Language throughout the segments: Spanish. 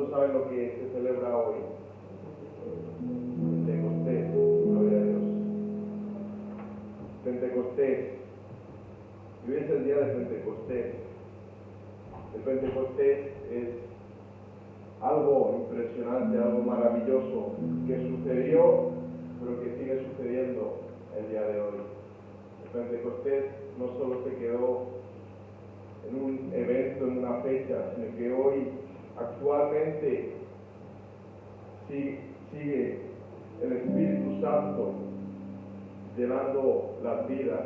¿Cuántos saben lo que se celebra hoy? Pentecostés, gloria a Dios. Pentecostés. Y hoy es el día de Pentecostés. El Pentecostés es algo impresionante, algo maravilloso que sucedió, pero que sigue sucediendo el día de hoy. El Pentecostés no solo se quedó en un evento, en una fecha, sino que hoy actualmente sigue el Espíritu Santo llenando las vidas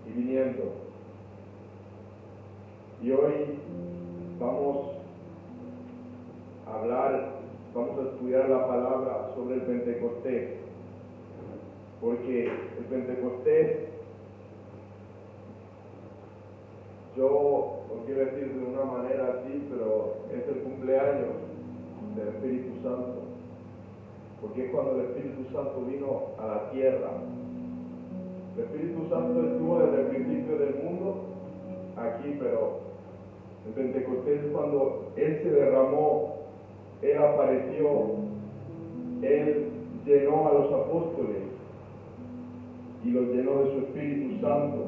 y viniendo. Y hoy vamos a hablar, vamos a estudiar la palabra sobre el Pentecostés, porque el Pentecostés, yo no quiero decir de una manera así, pero es el cumpleaños del Espíritu Santo, porque es cuando el Espíritu Santo vino a la tierra. El Espíritu Santo estuvo desde el principio del mundo aquí, pero el Pentecostés es cuando Él se derramó, Él apareció, Él llenó a los apóstoles y los llenó de su Espíritu Santo.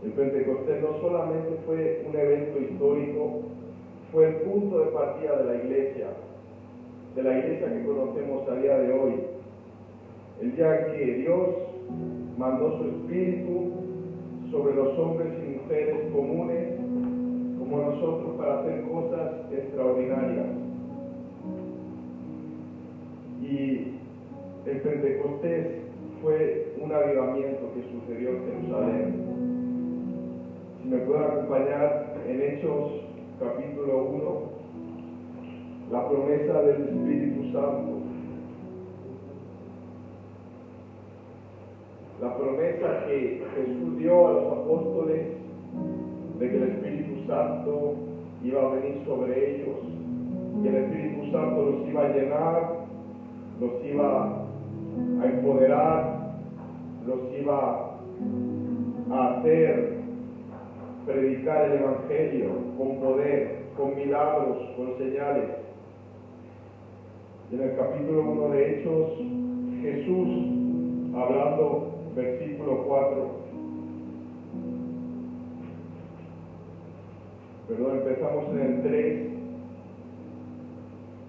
El Pentecostés no solamente fue un evento histórico, fue el punto de partida de la iglesia que conocemos a día de hoy. El día en que Dios mandó su Espíritu sobre los hombres y mujeres comunes como nosotros para hacer cosas extraordinarias. Y el Pentecostés fue un avivamiento que sucedió en Jerusalén. Si me pueden acompañar en Hechos capítulo 1, la promesa del Espíritu Santo. La promesa que Jesús dio a los apóstoles de que el Espíritu Santo iba a venir sobre ellos, que el Espíritu Santo los iba a llenar, los iba a empoderar, los iba a hacer predicar el Evangelio con poder, con milagros, con señales. En el capítulo 1 de Hechos, Jesús, hablando, versículo 4, empezamos en el 3,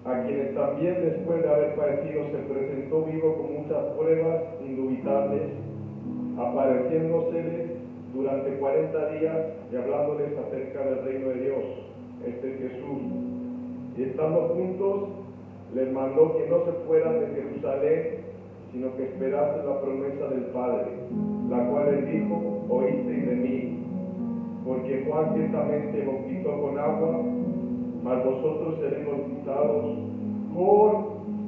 a quienes también después de haber padecido se presentó vivo con muchas pruebas indubitables, apareciéndoseles durante 40 días y hablándoles acerca del reino de Dios, este es Jesús. Y estando juntos, les mandó que no se fueran de Jerusalén, sino que esperasen la promesa del Padre, la cual les dijo: oísteis de mí, porque Juan ciertamente bautizó con agua, mas vosotros seréis bautizados con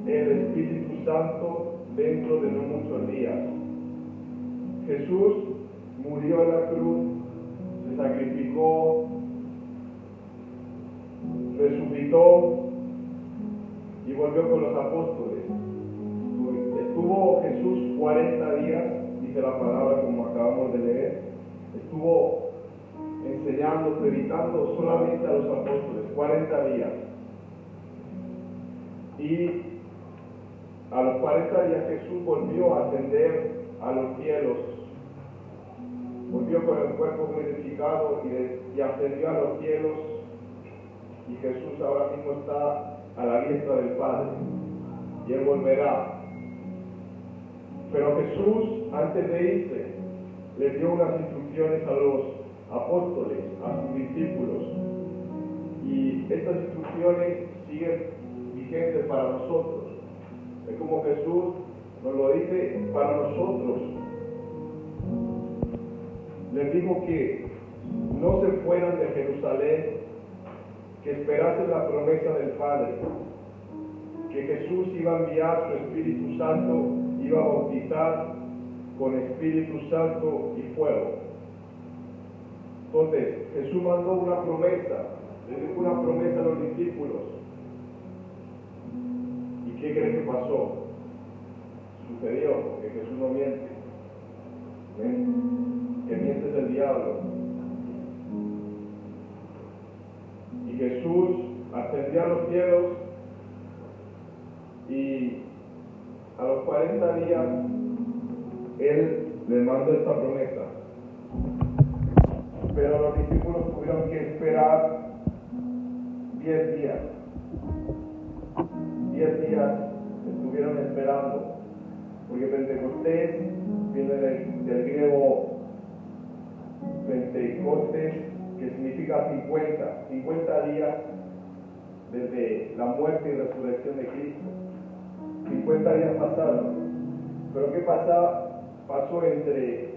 el Espíritu Santo dentro de no muchos días. Jesús murió en la cruz, se sacrificó, resucitó y volvió con los apóstoles. Estuvo Jesús 40 días, dice la palabra como acabamos de leer, estuvo enseñando, predicando solamente a los apóstoles, 40 días. Y a los 40 días Jesús volvió a ascender a los cielos, volvió con el cuerpo glorificado y ascendió a los cielos, y Jesús ahora mismo está a la diestra del Padre, y Él volverá. Pero Jesús, antes de irse, les dio unas instrucciones a los apóstoles, a sus discípulos, y estas instrucciones siguen vigentes para nosotros. Es como Jesús nos lo dice para nosotros. Les dijo que no se fueran de Jerusalén, que esperasen la promesa del Padre, que Jesús iba a enviar su Espíritu Santo, iba a bautizar con Espíritu Santo y fuego. Entonces, Jesús mandó una promesa, le dijo una promesa a los discípulos. ¿Y qué creen que pasó? Sucedió, porque Jesús no miente. Que miente es el diablo. Y Jesús ascendió a los cielos Y a los 40 días, Él les mandó esta promesa. Pero los discípulos tuvieron que esperar 10 días. 10 días estuvieron esperando. Porque Pentecostés viene del griego Pentecostés, que significa 50 días desde la muerte y resurrección de Cristo. 50 días pasaron. Pero ¿qué pasó entre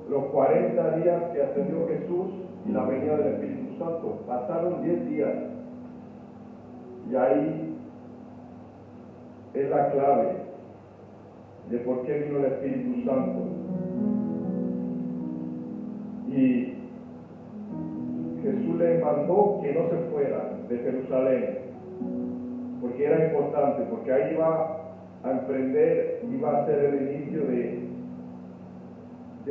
los 40 días que ascendió Jesús y la venida del Espíritu Santo? Pasaron 10 días. Y ahí es la clave de por qué vino el Espíritu Santo. Y Jesús les mandó que no se fueran de Jerusalén, porque era importante, porque ahí iba a emprender, iba a ser el inicio de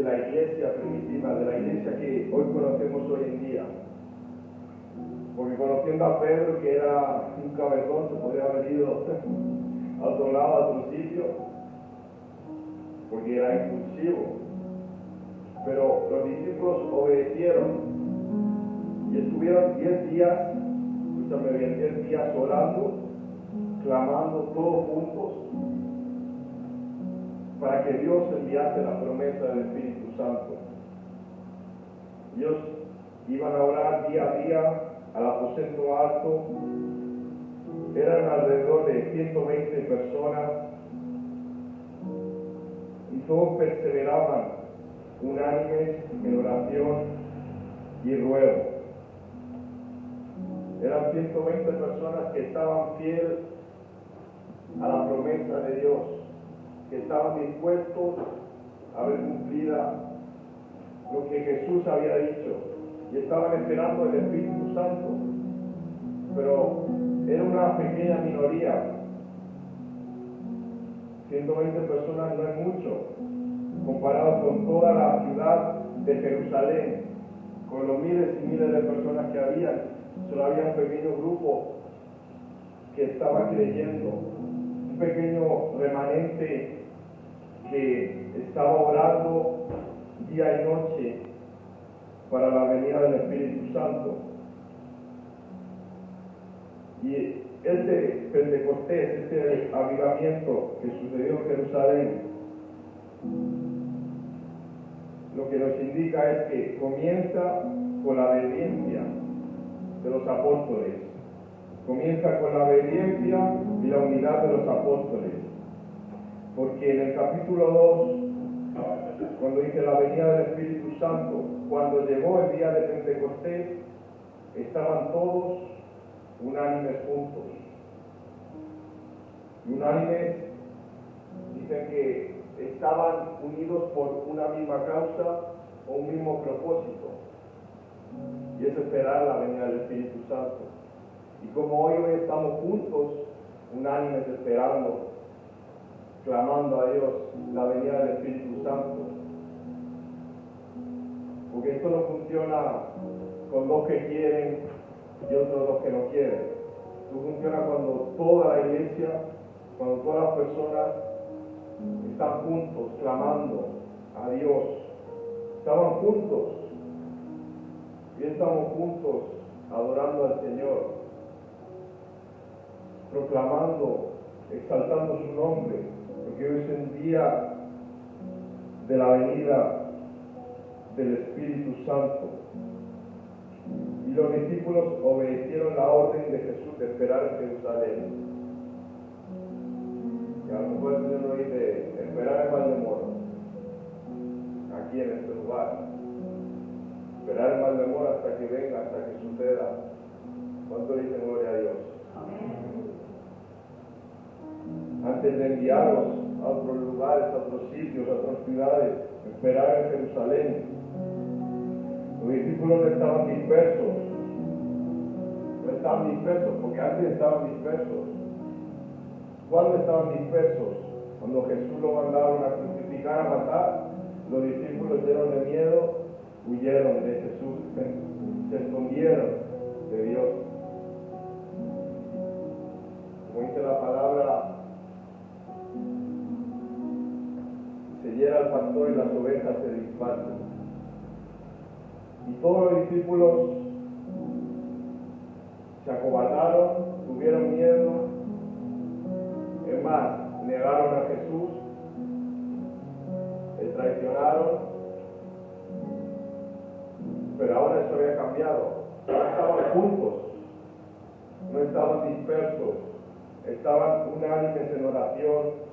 la iglesia primitiva, de la iglesia que hoy conocemos hoy en día. Porque conociendo a Pedro, que era un cabezón, se podría haber ido a otro lado, a otro sitio, porque era impulsivo. Pero los discípulos obedecieron y estuvieron 10 días, escúchame bien, 10 días orando, clamando todos juntos para que Dios enviase la promesa del Espíritu Santo. Ellos iban a orar día a día al aposento alto. Eran alrededor de 120 personas y todos perseveraban unánimes en oración y ruego. Eran 120 personas que estaban fieles a la promesa de Dios, que estaban dispuestos a ver cumplida lo que Jesús había dicho, y estaban esperando el Espíritu Santo. Pero era una pequeña minoría. 120 personas no es mucho comparado con toda la ciudad de Jerusalén, con los miles y miles de personas que había. Solo había un pequeño grupo que estaba creyendo, un pequeño remanente que estaba orando día y noche para la venida del Espíritu Santo. Y este Pentecostés, este avivamiento que sucedió en Jerusalén, lo que nos indica es que comienza con la obediencia de los apóstoles. Comienza con la obediencia y la unidad de los apóstoles. Porque en el capítulo 2, cuando dice la venida del Espíritu Santo, cuando llegó el día de Pentecostés, estaban todos unánimes juntos. Y unánimes dicen que estaban unidos por una misma causa o un mismo propósito, y es esperar la venida del Espíritu Santo. Y como hoy estamos juntos, unánimes, esperando, clamando a Dios la venida del Espíritu Santo. Porque esto no funciona con dos que quieren y otros dos que no quieren. Esto funciona cuando toda la iglesia, cuando todas las personas están juntos, clamando a Dios. Estaban juntos. Y estamos juntos adorando al Señor, proclamando, exaltando su nombre, porque hoy es el día de la venida del Espíritu Santo. Y los discípulos obedecieron la orden de Jesús de esperar en Jerusalén. Y a lo mejor el Señor nos dice, esperar en Valdemoro, aquí en este lugar. Esperar en Valdemoro hasta que venga, hasta que suceda. ¿Cuánto dicen gloria a Dios? Antes de enviarlos a otros lugares, a otros sitios, a otras ciudades, esperar en Jerusalén. Los discípulos no estaban dispersos. No estaban dispersos, porque antes estaban dispersos. ¿Cuándo estaban dispersos? Cuando Jesús lo mandaron a crucificar, a matar, los discípulos llenos de miedo, huyeron de Jesús, se escondieron de Dios. Como dice la palabra, pastor y las ovejas se dispersan. Y todos los discípulos se acobardaron, tuvieron miedo, es más, negaron a Jesús, le traicionaron, pero ahora eso había cambiado. Ahora estaban juntos, no estaban dispersos, estaban unánimes en oración,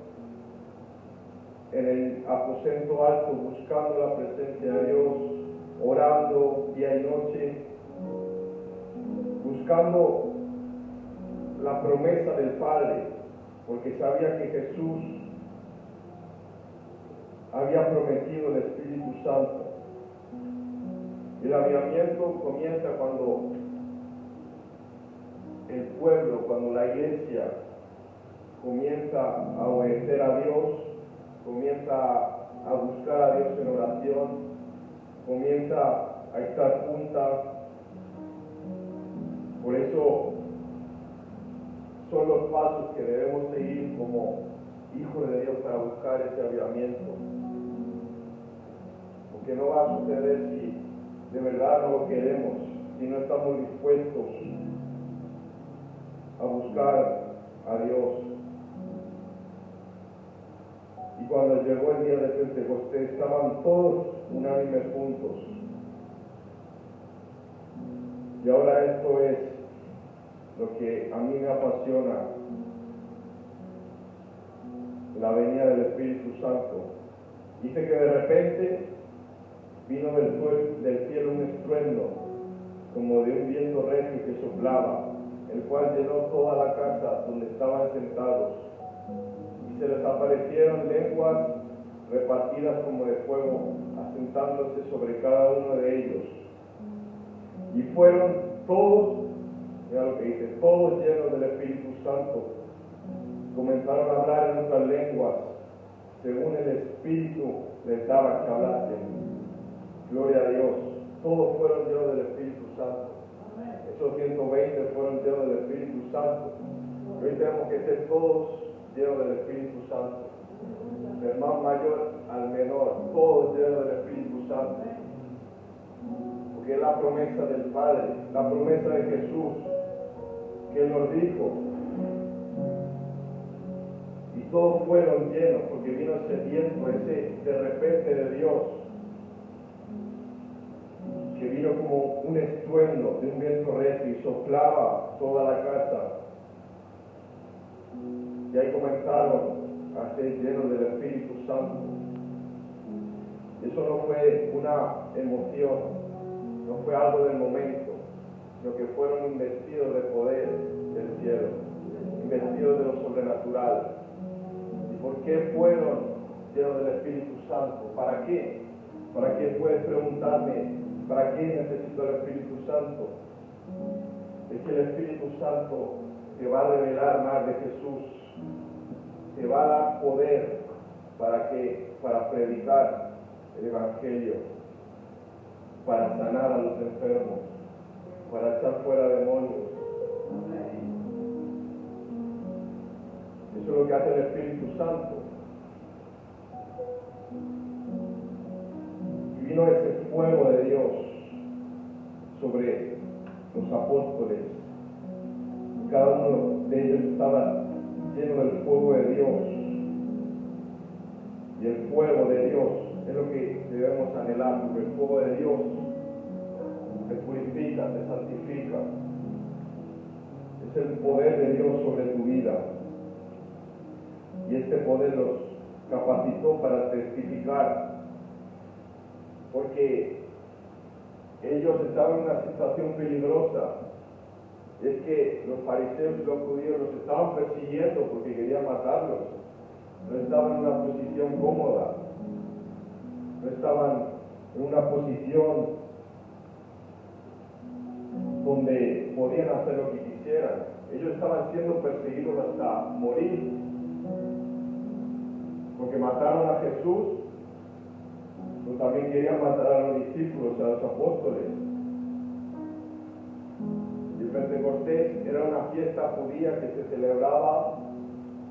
en el aposento alto, buscando la presencia de Dios, orando día y noche, buscando la promesa del Padre, porque sabía que Jesús había prometido el Espíritu Santo. El avivamiento comienza cuando el pueblo, cuando la iglesia comienza a obedecer a Dios, comienza a buscar a Dios en oración, comienza a estar junta. Por eso son los pasos que debemos seguir como hijos de Dios para buscar ese avivamiento. Porque no va a suceder si de verdad no lo queremos, si no estamos dispuestos a buscar a Dios. Y cuando llegó el día de Pentecostés, estaban todos unánimes juntos. Y ahora esto es lo que a mí me apasiona, la venida del Espíritu Santo. Dice que de repente vino del cielo un estruendo, como de un viento recio que soplaba, el cual llenó toda la casa donde estaban sentados. Y se les aparecieron lenguas repartidas como de fuego, asentándose sobre cada uno de ellos. Y fueron todos, mira lo que dice, todos llenos del Espíritu Santo. Comenzaron a hablar en otras lenguas, según el Espíritu les daba que hablasen. Gloria a Dios. Todos fueron llenos del Espíritu Santo. Esos 120 fueron llenos del Espíritu Santo. Hoy tenemos que ser todos llenos del Espíritu Santo. Del más mayor al menor, todos llenos del Espíritu Santo. Porque es la promesa del Padre, la promesa de Jesús, que Él nos dijo. Y todos fueron llenos, porque vino ese viento, ese de repente de Dios, que vino como un estruendo de un viento recio y soplaba toda la casa. Y ahí comenzaron a ser llenos del Espíritu Santo. Eso no fue una emoción, no fue algo del momento, sino que fueron investidos de poder del cielo, investidos de lo sobrenatural. ¿Y por qué fueron llenos del Espíritu Santo? ¿Para qué? ¿Para qué? Puedes preguntarme, ¿para qué necesito el Espíritu Santo? Es que el Espíritu Santo te va a revelar más de Jesús, te va a dar poder para predicar el Evangelio, para sanar a los enfermos, para echar fuera demonios. Eso es lo que hace el Espíritu Santo. Y vino ese fuego de Dios sobre los apóstoles. Cada uno de ellos estaba lleno del fuego de Dios. Y el fuego de Dios es lo que debemos anhelar, porque el fuego de Dios te purifica, te santifica. Es el poder de Dios sobre tu vida. Y este poder los capacitó para testificar, porque ellos estaban en una situación peligrosa. Es que los fariseos y los judíos los estaban persiguiendo porque querían matarlos. No estaban en una posición cómoda, no estaban en una posición donde podían hacer lo que quisieran. Ellos estaban siendo perseguidos hasta morir, porque mataron a Jesús, pero también querían matar a los discípulos, a los apóstoles. Y el Pentecostés era una fiesta judía que se celebraba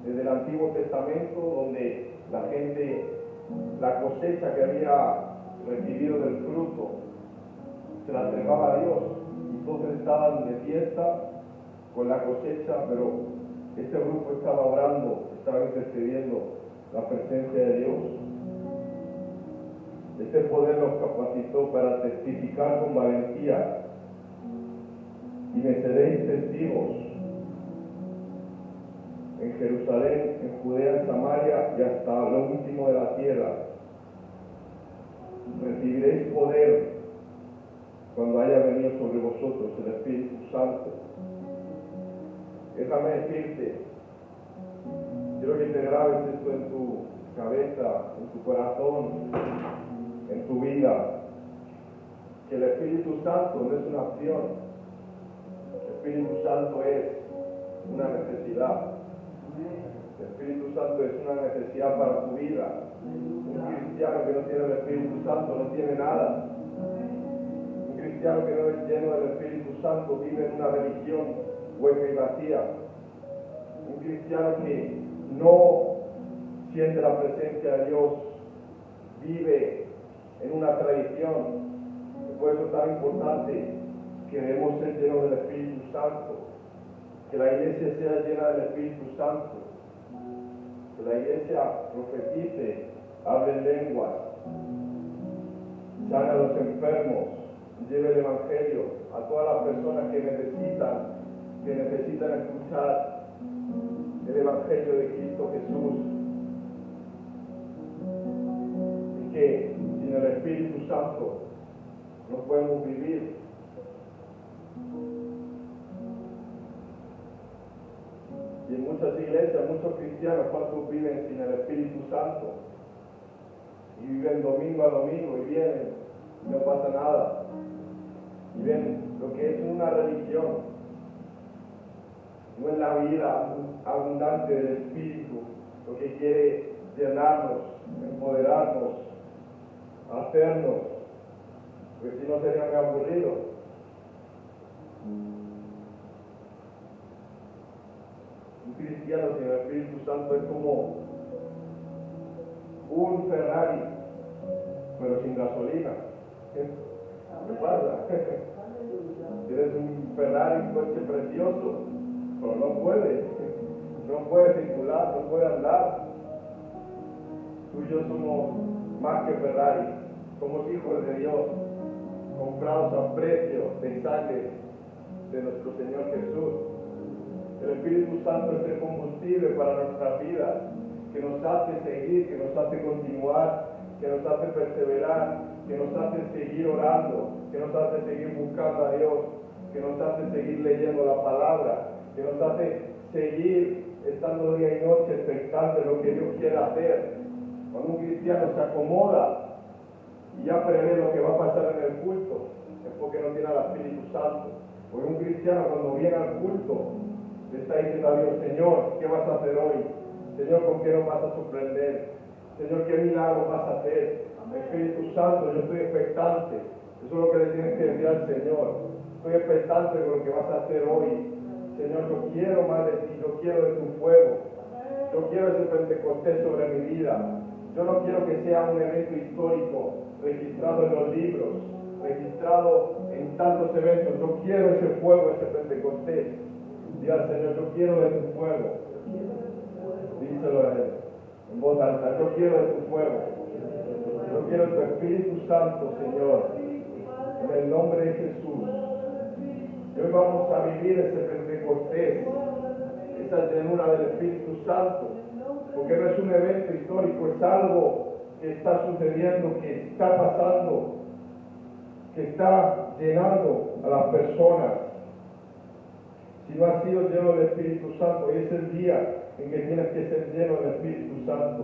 desde el Antiguo Testamento, donde la gente la cosecha que había recibido del fruto, se la entregaba a Dios. Y todos estaban de fiesta con la cosecha, pero este grupo estaba orando, estaba intercediendo la presencia de Dios. Este poder los capacitó para testificar con valentía. Y me seréis testigos en Jerusalén, en Judea, en Samaria y hasta lo último de la tierra. Recibiréis poder cuando haya venido sobre vosotros el Espíritu Santo. Déjame decirte, quiero que te grabes esto en tu cabeza, en tu corazón, en tu vida, que el Espíritu Santo no es una opción, el Espíritu Santo es una necesidad. El Espíritu Santo es una necesidad para tu vida. Un cristiano que no tiene el Espíritu Santo no tiene nada. Un cristiano que no es lleno del Espíritu Santo vive en una religión hueca y vacía. Un cristiano que no siente la presencia de Dios vive en una tradición. Por eso es tan importante que debemos ser llenos del Espíritu Santo, que la iglesia sea llena del Espíritu Santo, que la iglesia profetice, hable lenguas, sane a los enfermos, lleve el Evangelio a todas las personas que necesitan escuchar el Evangelio de Cristo Jesús. Y que sin el Espíritu Santo no podemos vivir. Y en muchas iglesias, muchos cristianos, ¿cuántos viven sin el Espíritu Santo? Y viven domingo a domingo y vienen, y no pasa nada. Y ven lo que es una religión, no es la vida abundante del Espíritu, lo que quiere llenarnos, empoderarnos, hacernos, porque si no sería muy aburrido. Un cristiano sin el Espíritu Santo es como un Ferrari, pero sin gasolina. ¿Qué pasa? Tienes un Ferrari, un coche precioso, pero no puede circular, no puede andar. Tú y yo somos más que Ferrari, somos hijos de Dios, comprados a precio de sangre de nuestro Señor Jesús. El Espíritu Santo es el combustible para nuestras vidas, que nos hace seguir, que nos hace continuar, que nos hace perseverar, que nos hace seguir orando, que nos hace seguir buscando a Dios, que nos hace seguir leyendo la palabra, que nos hace seguir estando día y noche expectante de lo que Dios quiere hacer. Cuando un cristiano se acomoda y ya prevé lo que va a pasar en el culto, es porque no tiene al Espíritu Santo. Porque un cristiano cuando viene al culto le está diciendo a Dios: Señor, ¿qué vas a hacer hoy? Señor, ¿con qué nos vas a sorprender? Señor, ¿qué milagro vas a hacer? Espíritu Santo, yo estoy expectante. Eso es lo que le tienes que decir al Señor. Estoy expectante de lo que vas a hacer hoy. Señor, yo quiero más de ti, yo quiero de tu fuego. Yo quiero ese Pentecostés sobre mi vida. Yo no quiero que sea un evento histórico registrado en los libros, registrado en tantos eventos. Yo quiero ese fuego, ese Pentecostés. Dile al Señor: yo quiero de tu fuego. Díselo a Él en voz alta: yo quiero de tu fuego. Yo quiero tu Espíritu Santo, Señor, en el nombre de Jesús. Y hoy vamos a vivir ese Pentecostés, esa llenura del Espíritu Santo, porque no es un evento histórico, es algo que está sucediendo, que está pasando, que está llenando a las personas. Si no has sido lleno del Espíritu Santo, hoy es el día en que tienes que ser lleno del Espíritu Santo.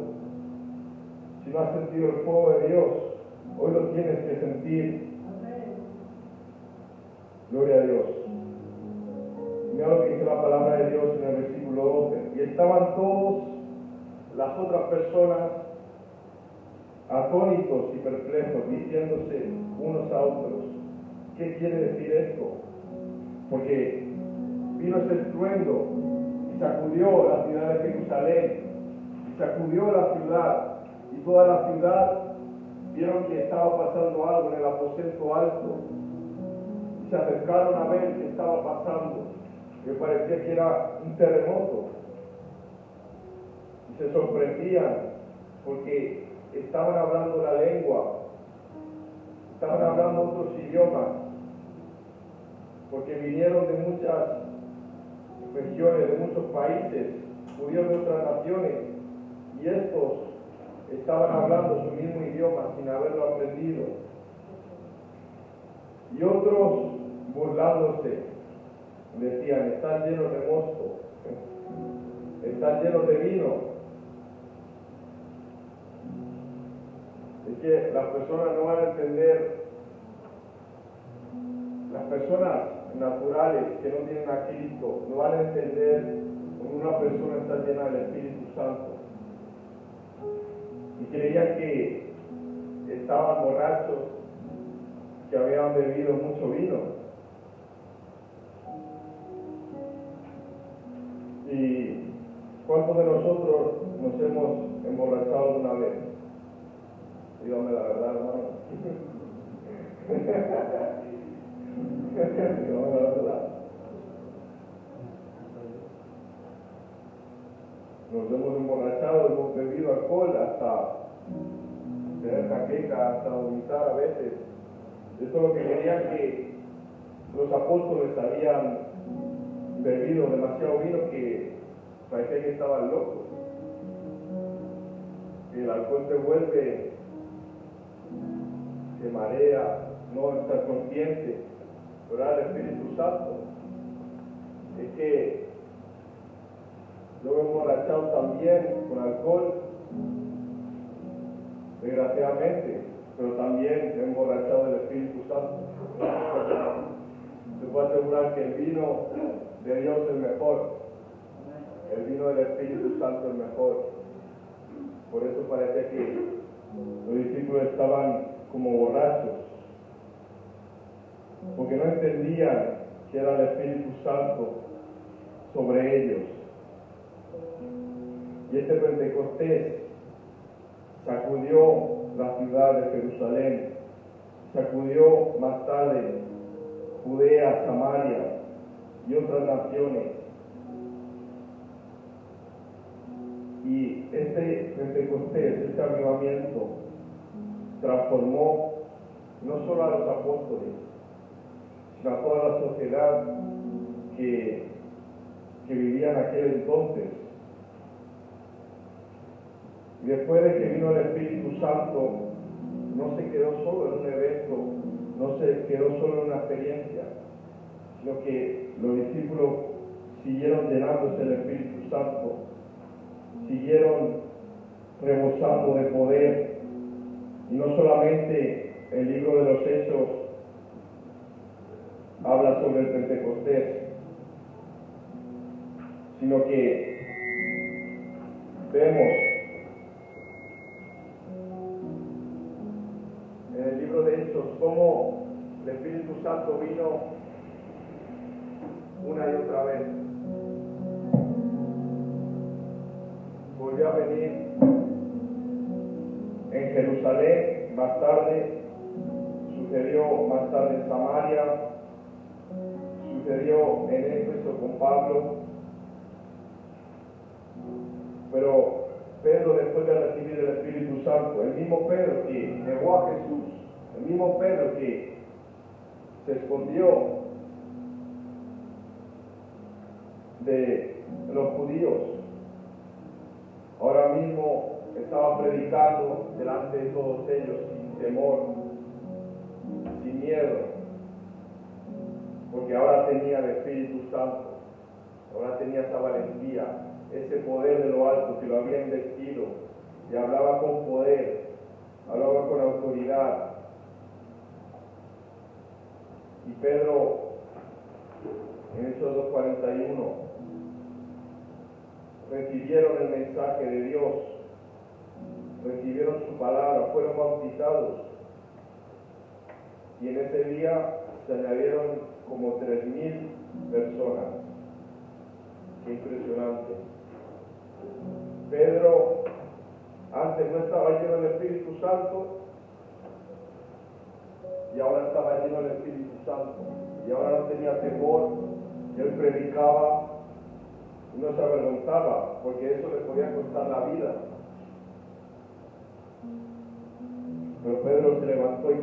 Si no has sentido el fuego de Dios, hoy lo tienes que sentir. Gloria a Dios. Mira lo que dice la palabra de Dios en el versículo 12. Y estaban todos las otras personas atónitos y perplejos, diciéndose unos a otros: ¿qué quiere decir esto? Porque vino ese estruendo y sacudió la ciudad de Jerusalén, y sacudió la ciudad, y toda la ciudad vieron que estaba pasando algo en el aposento alto y se acercaron a ver qué estaba pasando, que parecía que era un terremoto, y se sorprendían porque estaban hablando la lengua, estaban hablando otros idiomas, porque vinieron de muchas regiones, de muchos países, judíos de otras naciones, y estos estaban hablando su mismo idioma sin haberlo aprendido. Y otros, burlándose, decían: están llenos de mosto, están llenos de vino. Es que las personas no van a entender, las personas naturales que no tienen a Cristo no van a entender cuando una persona está llena del Espíritu Santo. Y creían que estaban borrachos, que habían bebido mucho vino. ¿Y cuántos de nosotros nos hemos emborrachado una vez? Dígame la verdad, hermano. Dígame la verdad. Nos hemos emborrachado, hemos bebido alcohol hasta tener jaqueca, hasta vomitar a veces. Esto es lo que querían, que los apóstoles habían bebido demasiado vino, que parecía que estaban locos. Que el alcohol te vuelve, te marea, no estás consciente. Pero ahora el Espíritu Santo es que yo me he emborrachado también con alcohol, desgraciadamente, pero también me he emborrachado del Espíritu Santo. Te puedo asegurar que el vino de Dios es mejor, el vino del Espíritu Santo es mejor. Por eso parece que los discípulos estaban como borrachos, porque no entendían que era el Espíritu Santo sobre ellos. Y este Pentecostés sacudió la ciudad de Jerusalén, sacudió más tarde Judea, Samaria y otras naciones. Y este Pentecostés, este avivamiento, transformó no solo a los apóstoles, sino a toda la sociedad que vivía en aquel entonces. Y después de que vino el Espíritu Santo, no se quedó solo en un evento, no se quedó solo en una experiencia, sino que los discípulos siguieron llenándose del Espíritu Santo, siguieron rebosando de poder. Y no solamente el libro de los Hechos habla sobre el Pentecostés, sino que vemos en el libro de Hechos cómo el Espíritu Santo vino una y otra vez. Volvió a venir en Jerusalén, más tarde sucedió más tarde en Samaria, sucedió en Éfeso con Pablo. Pero Pedro, después de recibir el Espíritu Santo, el mismo Pedro que negó a Jesús, el mismo Pedro que se escondió de los judíos, ahora mismo estaba predicando delante de todos ellos sin temor, sin miedo, porque ahora tenía el Espíritu Santo, ahora tenía esa valentía, ese poder de lo alto que lo había investido, y hablaba con poder, hablaba con autoridad. Y Pedro, en Hechos 2:41, recibieron el mensaje de Dios, recibieron su palabra, fueron bautizados, y en ese día se añadieron como 3,000 personas. Qué impresionante. Pedro Antes no estaba lleno del Espíritu Santo y ahora estaba lleno del Espíritu Santo. Y ahora no tenía temor, él predicaba y no se avergonzaba, porque eso le podía costar la vida. Pero Pedro se levantó y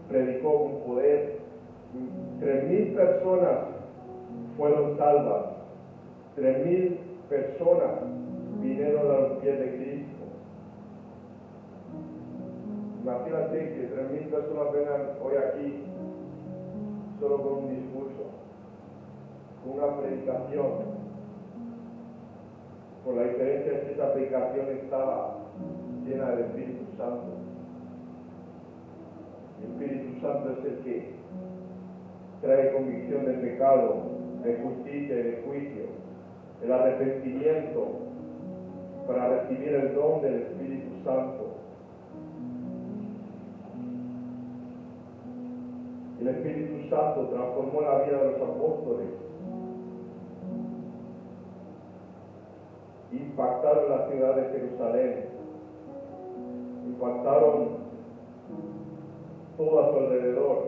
predicó con poder. 3,000 personas fueron salvas. 3,000 personas vinieron a los pies de Cristo. Imagínate que 3,000 personas vengan hoy aquí solo con un discurso, con una predicación. Por la diferencia es que esa predicación estaba llena del Espíritu Santo. El Espíritu Santo es el que trae convicción del pecado, de justicia y de juicio, el arrepentimiento para recibir el don del Espíritu Santo. El Espíritu Santo transformó la vida de los apóstoles, impactaron la ciudad de Jerusalén, impactaron todo a su alrededor,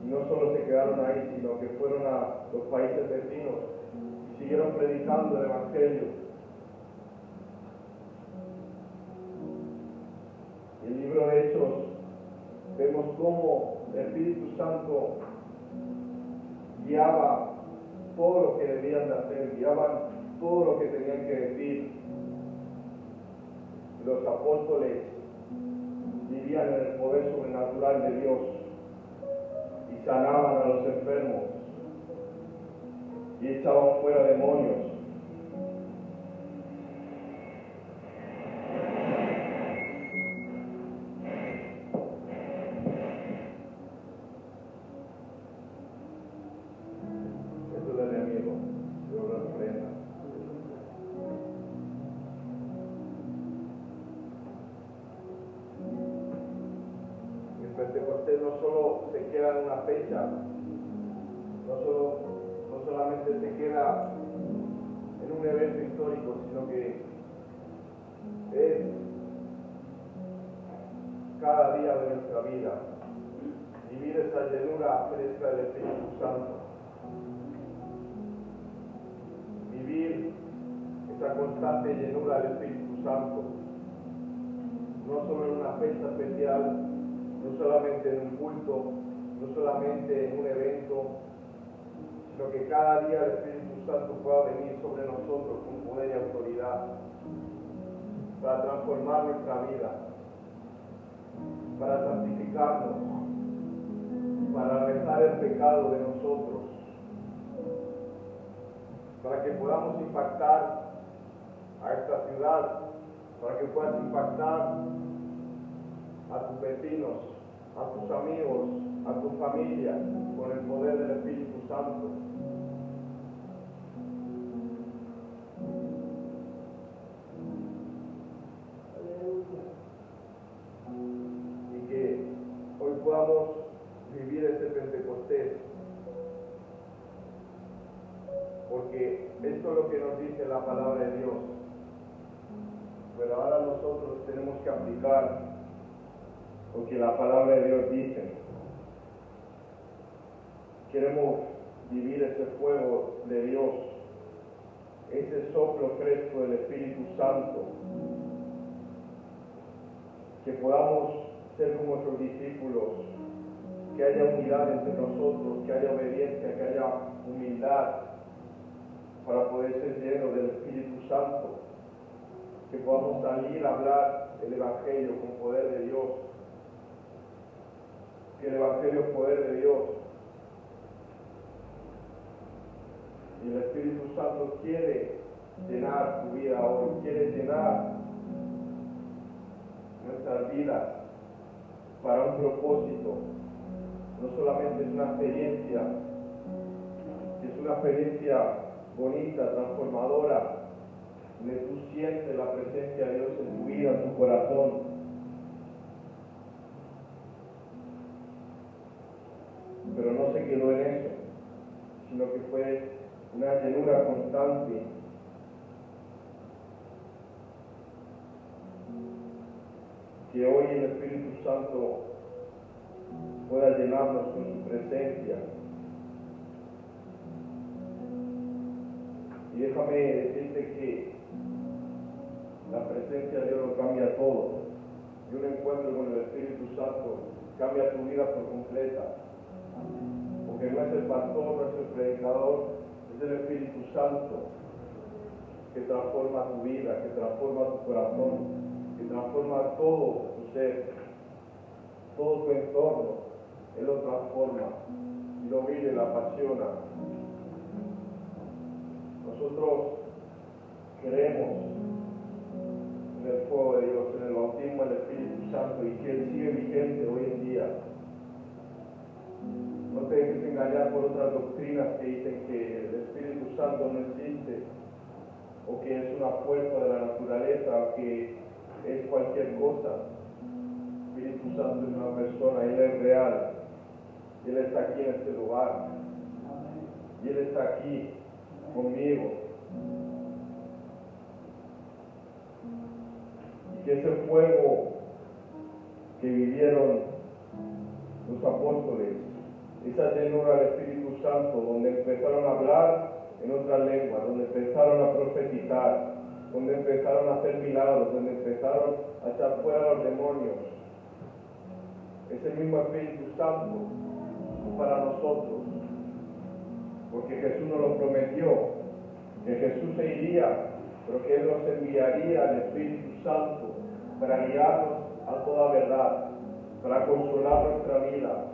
y no solo se quedaron ahí, sino que fueron a los países vecinos y siguieron predicando el Evangelio. En el libro de Hechos vemos cómo el Espíritu Santo guiaba todo lo que debían de hacer, guiaban todo lo que tenían que decir. Los apóstoles vivían en el poder sobrenatural de Dios y sanaban a los enfermos y echaban fuera demonios. Eso es el enemigo, Dios lo reprenda. El Pentecostés no solo se queda en una fecha, no solamente se queda en un evento histórico, sino que es cada día de nuestra vida, vivir esa llenura fresca del Espíritu Santo, vivir esa constante llenura del Espíritu Santo, no solo en una fecha especial, no solamente en un culto, no solamente en un evento, sino que cada día el Espíritu Santo pueda venir sobre nosotros con poder y autoridad para transformar nuestra vida, para santificarnos, para alejar el pecado de nosotros, para que podamos impactar a esta ciudad, para que puedas impactar a tus vecinos, a tus amigos, a tu familia, con el poder del Espíritu Santo. Y que hoy podamos vivir este Pentecostés, porque esto es lo que nos dice la palabra de Dios, pero ahora nosotros tenemos que aplicar lo que la palabra de Dios dice. Queremos vivir ese fuego de Dios, ese soplo fresco del Espíritu Santo, que podamos ser como otros discípulos, que haya unidad entre nosotros, que haya obediencia, que haya humildad para poder ser llenos del Espíritu Santo, que podamos salir a hablar el Evangelio con poder de Dios, que el Evangelio es poder de Dios. Y el Espíritu Santo quiere llenar tu vida hoy, quiere llenar nuestras vidas para un propósito. No solamente es una experiencia, es una experiencia bonita, transformadora, donde tú sientes la presencia de Dios en tu vida, en tu corazón. Pero no se quedó en eso, sino que fue una llenura constante. que hoy el Espíritu Santo pueda llenarnos con su presencia. Y déjame decirte que la presencia de Dios lo cambia todo. Y un encuentro con el Espíritu Santo cambia tu vida por completa. Porque no es el pastor, no es el predicador, es el Espíritu Santo que transforma tu vida, que transforma tu corazón, que transforma todo tu ser, todo tu entorno. Él lo transforma y lo vive, lo apasiona. Nosotros creemos en el fuego de Dios, en el bautismo del Espíritu Santo, y que Él sigue vigente hoy en día. No te dejes engañar por otras doctrinas que dicen que el Espíritu Santo no existe, o que es una fuerza de la naturaleza, o que es cualquier cosa. El Espíritu Santo es una persona, Él es real, y Él está aquí en este lugar, y Él está aquí conmigo. Y que ese fuego que vivieron los apóstoles, esa llenura del Espíritu Santo, donde empezaron a hablar en otras lenguas, donde empezaron a profetizar, donde empezaron a hacer milagros, donde empezaron a echar fuera a los demonios, ese mismo Espíritu Santo para nosotros, porque Jesús nos lo prometió, que Jesús se iría, pero que Él nos enviaría al Espíritu Santo para guiarnos a toda verdad, para consolar nuestra vida.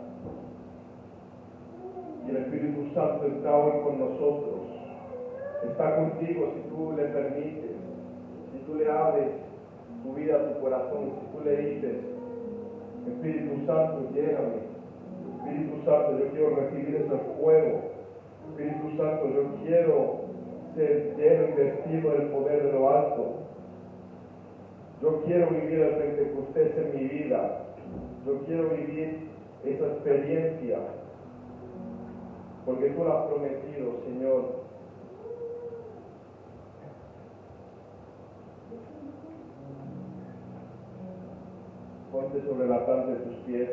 Y el Espíritu Santo está hoy con nosotros, está contigo si tú le permites, si tú le abres tu vida, tu corazón, si tú le dices: Espíritu Santo, lléname. Espíritu Santo, yo quiero recibir ese fuego. Espíritu Santo, yo quiero ser lleno y vestido del poder de lo alto. Yo quiero vivir el Pentecostés en mi vida. Yo quiero vivir esa experiencia, porque tú lo has prometido, Señor. Ponte sobre la planta de tus pies.